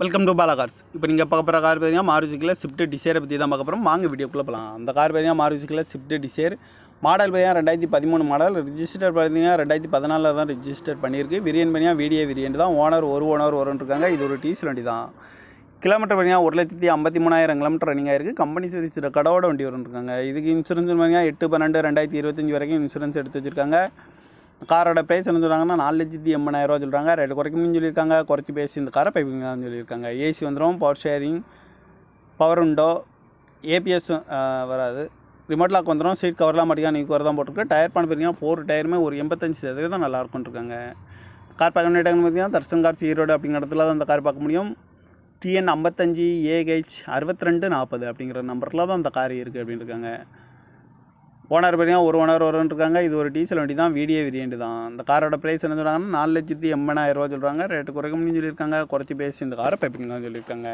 Welcome to Bala cars. இப்போ நீங்கள் பார்க்க போகிற கார் பார்த்தீங்கன்னா மாருதியில் ஸ்விஃப்ட் டிசைரை பற்றி தான் பார்க்க போகிறோம். வாங்க வீடியோக்குள்ளே போகலாம். அந்த கார் பார்த்தீங்கன்னா மாருதியில் ஸ்விஃப்ட் டிசைர் மாடல் பார்த்தீங்கன்னா 2013 மாடல். ரிஜிஸ்டர் பார்த்தீங்கன்னா 2014 தான் ரிஜிஸ்டர் பண்ணியிருக்கு. வேரியன்ட் பார்த்தீங்கன்னா வீடியோ வேரியன்ட் தான். ஓனர் வரும்ன்ருக்காங்க. இது ஒரு டீசல் வண்டி தான். கிலோமீட்டர் பார்த்தீங்கன்னா 1,53,000 கிலோமீட்டர் ரன்னிங் ஆயிருக்கு. கம்பெனி சர்வீஸ் கடவோட வண்டி வரும்ன்ருக்காங்க. இதுக்கு இன்சூரன்ஸ் பார்த்தீங்கன்னா 8/12/2025 வரைக்கும் இன்சூரன்ஸ் எடுத்து வச்சுருக்காங்க. காரோட ப்ரைஸ் என்ன சொல்கிறாங்கன்னா 4,80,000 சொல்கிறாங்க. ரேட்டு குறைக்கணும்னு சொல்லியிருக்காங்க. குறைச்சி பேசி இந்த காரை பைப்பிங் தான் சொல்லியிருக்காங்க. ஏசி வந்துடும், power sharing, power window, ABS வராது, ரிமோட் லாக் வந்துடும், சீட் கவர்லாம் மாட்டிக்கா நீ கவர் தான் போட்டிருக்கு. டயர் பண்ண பார்த்தீங்கன்னா 4 டயருமே ஒரு 85% நல்லா இருக்கும்ன்ருக்காங்க. கார் பார்க்க வேண்டிய டைம் பார்த்தீங்கன்னா தர்ஷன் கார்ஸ் ஈரோடு அப்படிங்கிற இடத்துல தான் அந்த கார் பார்க்க முடியும். TN 55 AH 6240 அப்படிங்கிற நம்பரில் தான் அந்த கார் இருக்குது அப்படின்னு இருக்காங்க. ஓனர் பார்த்தீங்கன்னா ஒரு ஓனர் வரும்ன்ருக்காங்க. இது ஒரு டீசல் வண்டி தான். வீடியோ வேரியன்ட் தான். இந்த காரோட ப்ரைஸ் என்ன சொல்கிறாங்கன்னா 4,80,000 சொல்கிறாங்க. ரேட்டு குறைக்கணும்னு சொல்லியிருக்காங்க. குறைச்சி பேசி இந்த காரை பைப்பிங் தான் சொல்லியிருக்காங்க.